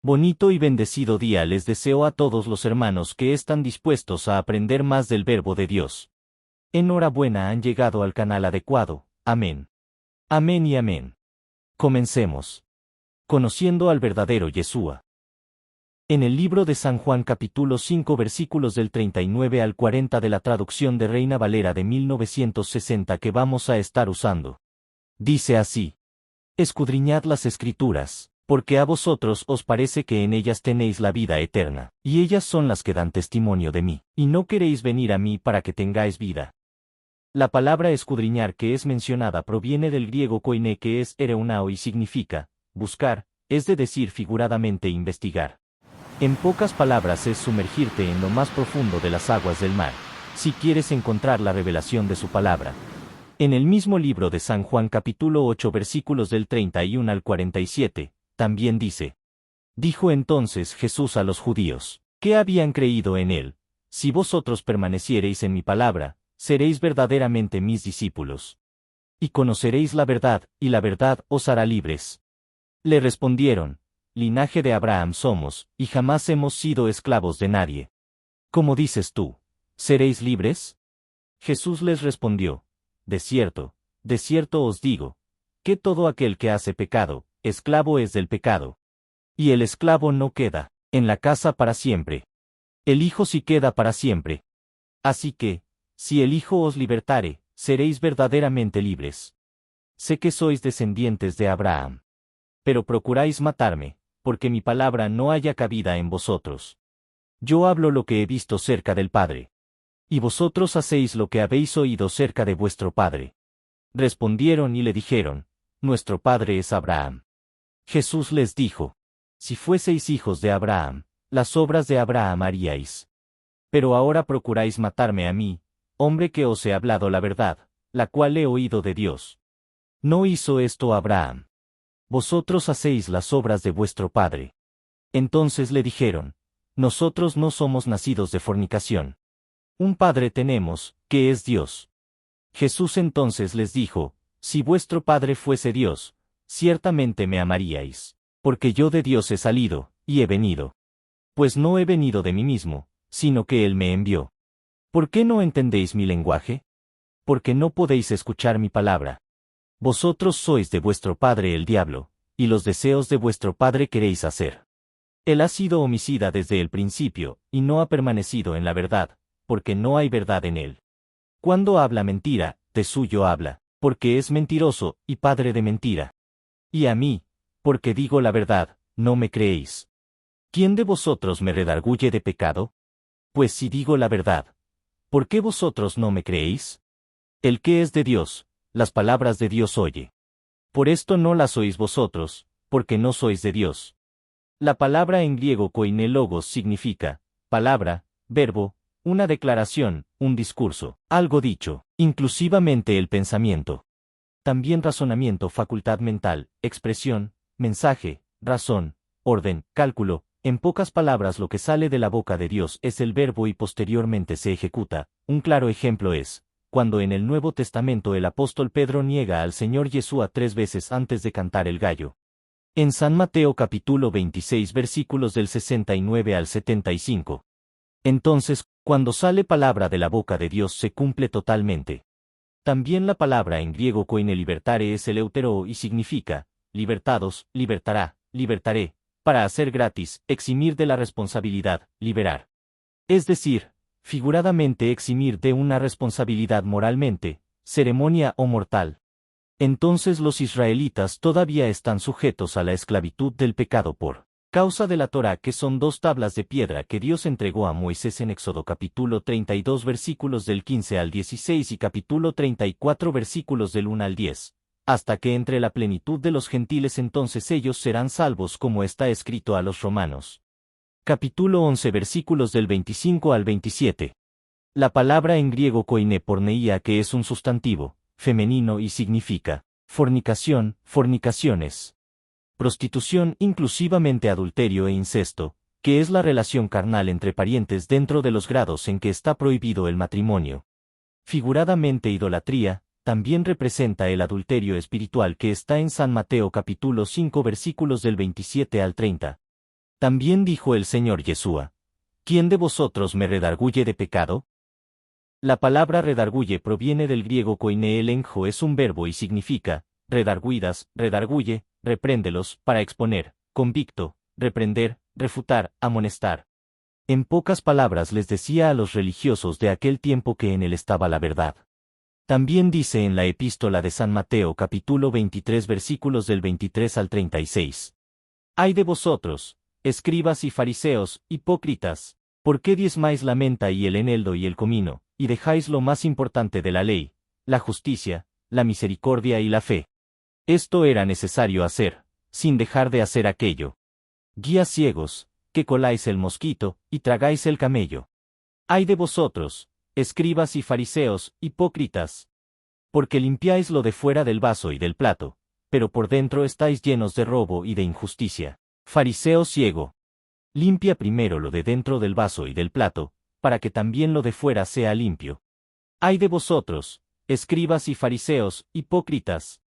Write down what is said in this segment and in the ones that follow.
Bonito y bendecido día les deseo a todos los hermanos que están dispuestos a aprender más del verbo de Dios. Enhorabuena, han llegado al canal adecuado. Amén. Amén y amén. Comencemos. Conociendo al verdadero Yeshua. En el libro de San Juan capítulo 5 versículos del 39 al 40 de la traducción de Reina Valera de 1960 que vamos a estar usando. Dice así: Escudriñad las Escrituras, porque a vosotros os parece que en ellas tenéis la vida eterna, y ellas son las que dan testimonio de mí, y no queréis venir a mí para que tengáis vida. La palabra escudriñar que es mencionada proviene del griego koine, que es ereunao y significa buscar, es decir, figuradamente investigar. En pocas palabras es sumergirte en lo más profundo de las aguas del mar, si quieres encontrar la revelación de su palabra. En el mismo libro de San Juan capítulo 8 versículos del 31 al 47, también dice: Dijo entonces Jesús a los judíos, que habían creído en él: Si vosotros permaneciereis en mi palabra, seréis verdaderamente mis discípulos. Y conoceréis la verdad, y la verdad os hará libres. Le respondieron: Linaje de Abraham somos, y jamás hemos sido esclavos de nadie. ¿Cómo dices tú? ¿Seréis libres? Jesús les respondió: de cierto os digo, que todo aquel que hace pecado, esclavo es del pecado. Y el esclavo no queda en la casa para siempre. El Hijo sí queda para siempre. Así que, si el Hijo os libertare, seréis verdaderamente libres. Sé que sois descendientes de Abraham. Pero procuráis matarme, porque mi palabra no haya cabida en vosotros. Yo hablo lo que he visto cerca del Padre. Y vosotros hacéis lo que habéis oído cerca de vuestro padre. Respondieron y le dijeron: Nuestro padre es Abraham. Jesús les dijo: Si fueseis hijos de Abraham, las obras de Abraham haríais. Pero ahora procuráis matarme a mí, hombre que os he hablado la verdad, la cual he oído de Dios. ¿No hizo esto Abraham? Vosotros hacéis las obras de vuestro padre. Entonces le dijeron: Nosotros no somos nacidos de fornicación. Un Padre tenemos, que es Dios. Jesús entonces les dijo: Si vuestro Padre fuese Dios, ciertamente me amaríais, porque yo de Dios he salido, y he venido. Pues no he venido de mí mismo, sino que Él me envió. ¿Por qué no entendéis mi lenguaje? Porque no podéis escuchar mi palabra. Vosotros sois de vuestro padre el diablo, y los deseos de vuestro padre queréis hacer. Él ha sido homicida desde el principio, y no ha permanecido en la verdad, porque no hay verdad en él. Cuando habla mentira, de suyo habla, porque es mentiroso, y padre de mentira. Y a mí, porque digo la verdad, no me creéis. ¿Quién de vosotros me redarguye de pecado? Pues si digo la verdad, ¿por qué vosotros no me creéis? El que es de Dios, las palabras de Dios oye. Por esto no las oís vosotros, porque no sois de Dios. La palabra en griego koine logos significa palabra, verbo, una declaración, un discurso, algo dicho, inclusivamente el pensamiento. También razonamiento, facultad mental, expresión, mensaje, razón, orden, cálculo. En pocas palabras, lo que sale de la boca de Dios es el verbo y posteriormente se ejecuta. Un claro ejemplo es cuando en el Nuevo Testamento el apóstol Pedro niega al Señor Yeshua 3 veces antes de cantar el gallo. En San Mateo capítulo 26 versículos del 69 al 75. Entonces, cuando sale palabra de la boca de Dios se cumple totalmente. También la palabra en griego koine libertare es eleuteroo y significa libertados, libertará, libertaré, para hacer gratis, eximir de la responsabilidad, liberar. Es decir, figuradamente eximir de una responsabilidad moralmente, ceremonia o mortal. Entonces los israelitas todavía están sujetos a la esclavitud del pecado por causa de la Torá, que son 2 tablas de piedra que Dios entregó a Moisés en Éxodo capítulo 32 versículos del 15 al 16 y capítulo 34 versículos del 1 al 10, hasta que entre la plenitud de los gentiles, entonces ellos serán salvos, como está escrito a los romanos. Capítulo 11 versículos del 25 al 27. La palabra en griego koine porneia, que es un sustantivo femenino y significa fornicación, fornicaciones. Prostitución, inclusivamente adulterio e incesto, que es la relación carnal entre parientes dentro de los grados en que está prohibido el matrimonio. Figuradamente idolatría, también representa el adulterio espiritual que está en San Mateo capítulo 5 versículos del 27 al 30. También dijo el Señor Yeshua: ¿Quién de vosotros me redarguye de pecado? La palabra redarguye proviene del griego koiné es un verbo y significa, redarguidas, redarguye, repréndelos, para exponer, convicto, reprender, refutar, amonestar. En pocas palabras les decía a los religiosos de aquel tiempo que en él estaba la verdad. También dice en la epístola de San Mateo capítulo 23 versículos del 23 al 36. Ay de vosotros, escribas y fariseos, hipócritas, ¿por qué diezmáis la menta y el eneldo y el comino, y dejáis lo más importante de la ley, la justicia, la misericordia y la fe? Esto era necesario hacer, sin dejar de hacer aquello. Guías ciegos, que coláis el mosquito, y tragáis el camello. Ay de vosotros, escribas y fariseos, hipócritas, porque limpiáis lo de fuera del vaso y del plato, pero por dentro estáis llenos de robo y de injusticia. Fariseo ciego, limpia primero lo de dentro del vaso y del plato, para que también lo de fuera sea limpio. Ay de vosotros, escribas y fariseos, hipócritas,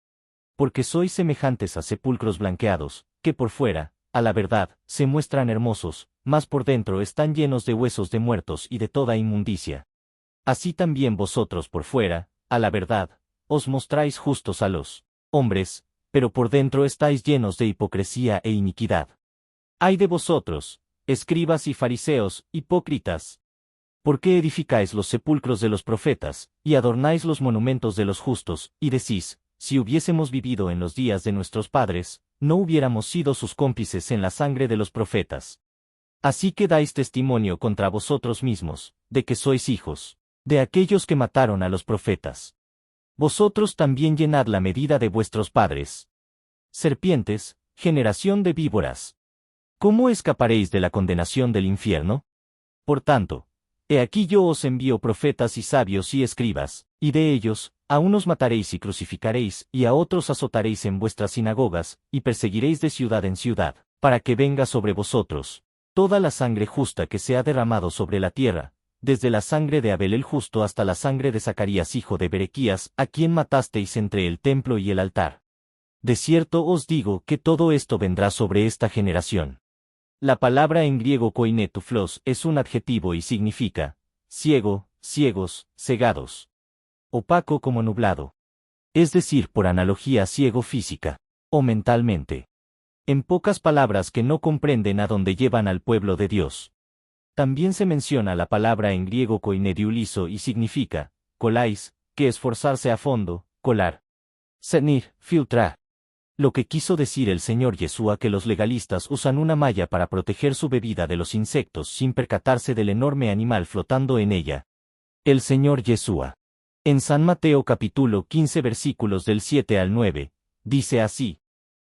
porque sois semejantes a sepulcros blanqueados, que por fuera, a la verdad, se muestran hermosos, mas por dentro están llenos de huesos de muertos y de toda inmundicia. Así también vosotros por fuera, a la verdad, os mostráis justos a los hombres, pero por dentro estáis llenos de hipocresía e iniquidad. Ay de vosotros, escribas y fariseos, hipócritas, ¿por qué edificáis los sepulcros de los profetas, y adornáis los monumentos de los justos, y decís, si hubiésemos vivido en los días de nuestros padres, no hubiéramos sido sus cómplices en la sangre de los profetas? Así que dais testimonio contra vosotros mismos, de que sois hijos de aquellos que mataron a los profetas. Vosotros también llenad la medida de vuestros padres. Serpientes, generación de víboras, ¿cómo escaparéis de la condenación del infierno? Por tanto, he aquí yo os envío profetas y sabios y escribas, y de ellos, a unos mataréis y crucificaréis, y a otros azotaréis en vuestras sinagogas, y perseguiréis de ciudad en ciudad, para que venga sobre vosotros toda la sangre justa que se ha derramado sobre la tierra, desde la sangre de Abel el justo hasta la sangre de Zacarías hijo de Berequías, a quien matasteis entre el templo y el altar. De cierto os digo que todo esto vendrá sobre esta generación. La palabra en griego koinetuflos es un adjetivo y significa ciego, ciegos, cegados. Opaco como nublado. Es decir, por analogía ciego física o mentalmente. En pocas palabras que no comprenden a dónde llevan al pueblo de Dios. También se menciona la palabra en griego koinediulizo y significa coláis, que esforzarse a fondo, colar. Cenir, filtrar. Lo que quiso decir el Señor Yeshua que los legalistas usan una malla para proteger su bebida de los insectos sin percatarse del enorme animal flotando en ella. El Señor Yeshua. En San Mateo capítulo 15 versículos del 7 al 9, dice así: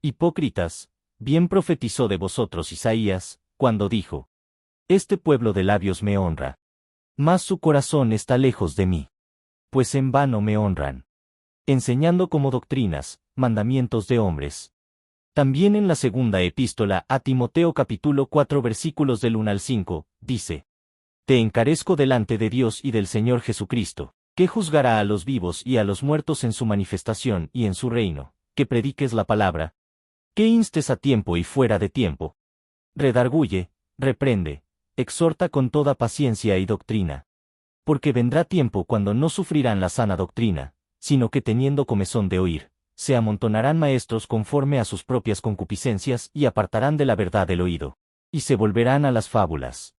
Hipócritas, bien profetizó de vosotros Isaías, cuando dijo: Este pueblo de labios me honra, mas su corazón está lejos de mí. Pues en vano me honran, enseñando como doctrinas, mandamientos de hombres. También en la segunda epístola a Timoteo capítulo 4 versículos del 1 al 5, dice: Te encarezco delante de Dios y del Señor Jesucristo, que juzgará a los vivos y a los muertos en su manifestación y en su reino, que prediques la palabra, que instes a tiempo y fuera de tiempo. Redarguye, reprende, exhorta con toda paciencia y doctrina. Porque vendrá tiempo cuando no sufrirán la sana doctrina, sino que teniendo comezón de oír, se amontonarán maestros conforme a sus propias concupiscencias y apartarán de la verdad el oído, y se volverán a las fábulas.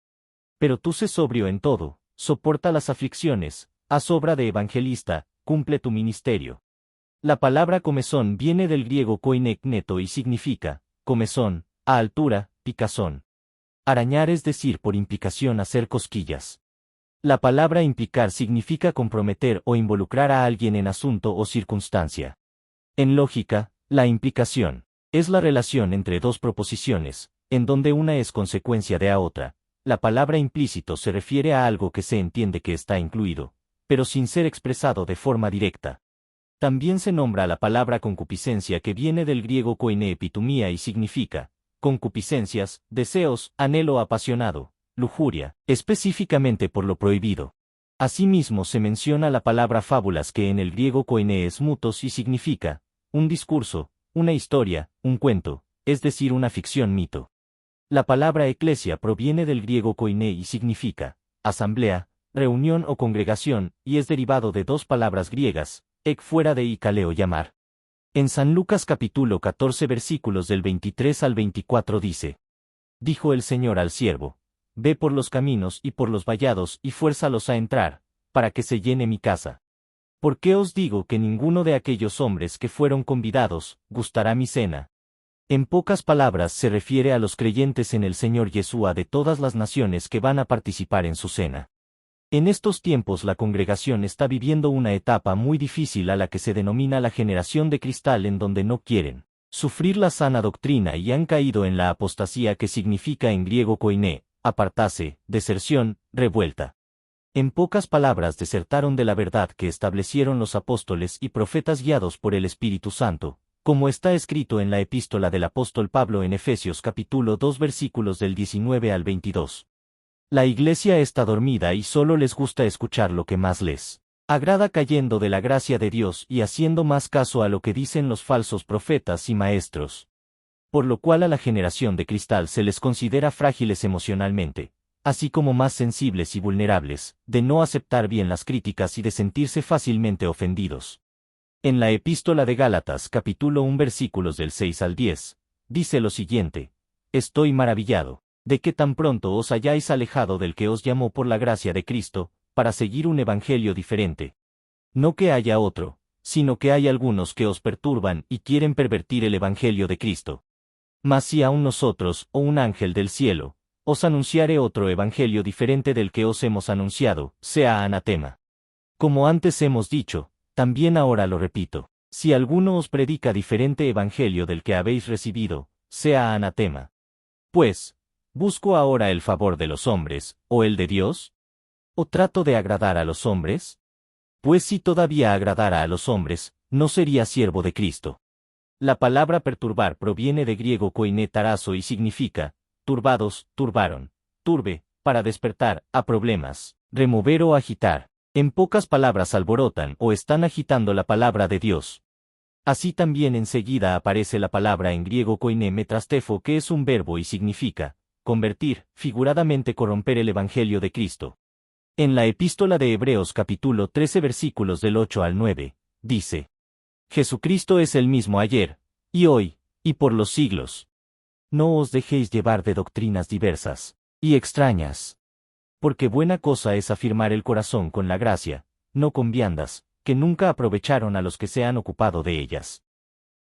Pero tú sé sobrio en todo, soporta las aflicciones, haz obra de evangelista, cumple tu ministerio. La palabra comezón viene del griego koinekneto y significa comezón, a altura, picazón. Arañar es decir por implicación hacer cosquillas. La palabra implicar significa comprometer o involucrar a alguien en asunto o circunstancia. En lógica, la implicación es la relación entre dos proposiciones, en donde una es consecuencia de la otra. La palabra implícito se refiere a algo que se entiende que está incluido, pero sin ser expresado de forma directa. También se nombra la palabra concupiscencia que viene del griego koine epitumía y significa concupiscencias, deseos, anhelo apasionado, lujuria, específicamente por lo prohibido. Asimismo se menciona la palabra fábulas que en el griego koine es mutos y significa un discurso, una historia, un cuento, es decir una ficción mito. La palabra eclesia proviene del griego koiné y significa asamblea, reunión o congregación, y es derivado de dos palabras griegas, ek fuera de y kaleo llamar. En San Lucas capítulo 14 versículos del 23 al 24 dice: Dijo el Señor al siervo: Ve por los caminos y por los vallados y fuérzalos a entrar, para que se llene mi casa. ¿Por qué os digo que ninguno de aquellos hombres que fueron convidados gustará mi cena? En pocas palabras se refiere a los creyentes en el Señor Yeshua de todas las naciones que van a participar en su cena. En estos tiempos la congregación está viviendo una etapa muy difícil a la que se denomina la generación de cristal, en donde no quieren sufrir la sana doctrina y han caído en la apostasía, que significa en griego koiné, apartarse, deserción, revuelta. En pocas palabras, desertaron de la verdad que establecieron los apóstoles y profetas guiados por el Espíritu Santo, como está escrito en la epístola del apóstol Pablo en Efesios capítulo 2 versículos del 19 al 22. La iglesia está dormida y solo les gusta escuchar lo que más les agrada, cayendo de la gracia de Dios y haciendo más caso a lo que dicen los falsos profetas y maestros. Por lo cual a la generación de cristal se les considera frágiles emocionalmente, así como más sensibles y vulnerables, de no aceptar bien las críticas y de sentirse fácilmente ofendidos. En la epístola de Gálatas capítulo 1 versículos del 6 al 10, dice lo siguiente: Estoy maravillado de que tan pronto os hayáis alejado del que os llamó por la gracia de Cristo, para seguir un evangelio diferente. No que haya otro, sino que hay algunos que os perturban y quieren pervertir el evangelio de Cristo. Mas si aun nosotros, o un ángel del cielo, os anunciare otro evangelio diferente del que os hemos anunciado, sea anatema. Como antes hemos dicho, también ahora lo repito: si alguno os predica diferente evangelio del que habéis recibido, sea anatema. Pues, ¿busco ahora el favor de los hombres, o el de Dios? ¿O trato de agradar a los hombres? Pues si todavía agradara a los hombres, no sería siervo de Cristo. La palabra perturbar proviene de griego koiné tarazo y significa turbados, turbaron, turbe, para despertar, a problemas, remover o agitar. En pocas palabras, alborotan o están agitando la palabra de Dios. Así también enseguida aparece la palabra en griego koiné metrastefo, que es un verbo y significa convertir, figuradamente corromper el evangelio de Cristo. En la epístola de Hebreos capítulo 13 versículos del 8 al 9, dice: Jesucristo es el mismo ayer, y hoy, y por los siglos. No os dejéis llevar de doctrinas diversas y extrañas. Porque buena cosa es afirmar el corazón con la gracia, no con viandas, que nunca aprovecharon a los que se han ocupado de ellas.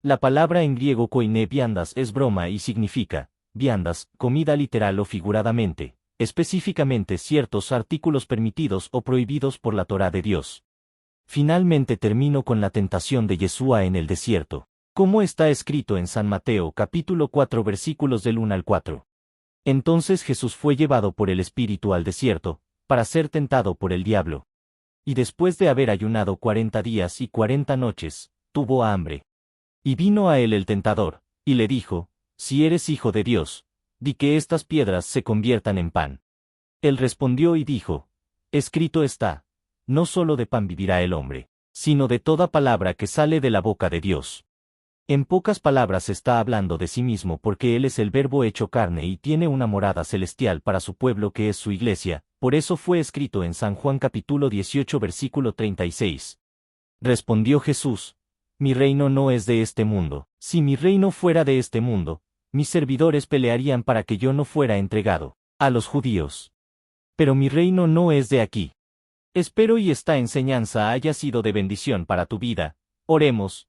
La palabra en griego koiné viandas es broma y significa viandas, comida literal o figuradamente, específicamente ciertos artículos permitidos o prohibidos por la Torá de Dios. Finalmente termino con la tentación de Yeshua en el desierto, como está escrito en San Mateo capítulo 4 versículos del 1 al 4. Entonces Jesús fue llevado por el Espíritu al desierto, para ser tentado por el diablo. Y después de haber ayunado 40 días y 40 noches, tuvo hambre. Y vino a él el tentador, y le dijo: Si eres hijo de Dios, di que estas piedras se conviertan en pan. Él respondió y dijo: Escrito está, no solo de pan vivirá el hombre, sino de toda palabra que sale de la boca de Dios. En pocas palabras está hablando de sí mismo, porque Él es el Verbo hecho carne y tiene una morada celestial para su pueblo, que es su iglesia. Por eso fue escrito en San Juan capítulo 18 versículo 36. Respondió Jesús: Mi reino no es de este mundo. Si mi reino fuera de este mundo, mis servidores pelearían para que yo no fuera entregado a los judíos. Pero mi reino no es de aquí. Espero y esta enseñanza haya sido de bendición para tu vida. Oremos.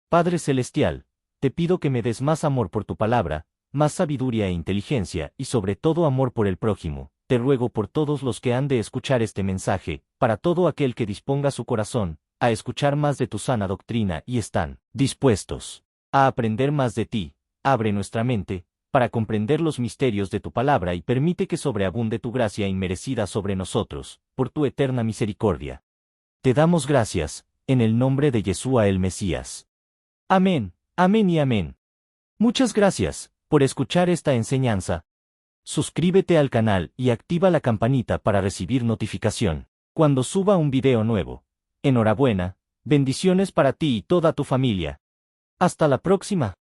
Padre Celestial, te pido que me des más amor por tu palabra, más sabiduría e inteligencia, y sobre todo amor por el prójimo. Te ruego por todos los que han de escuchar este mensaje, para todo aquel que disponga su corazón a escuchar más de tu sana doctrina y están dispuestos a aprender más de ti. Abre nuestra mente para comprender los misterios de tu palabra y permite que sobreabunde tu gracia inmerecida sobre nosotros, por tu eterna misericordia. Te damos gracias, en el nombre de Yeshua el Mesías. Amén, amén y amén. Muchas gracias por escuchar esta enseñanza. Suscríbete al canal y activa la campanita para recibir notificación cuando suba un video nuevo. Enhorabuena, bendiciones para ti y toda tu familia. Hasta la próxima.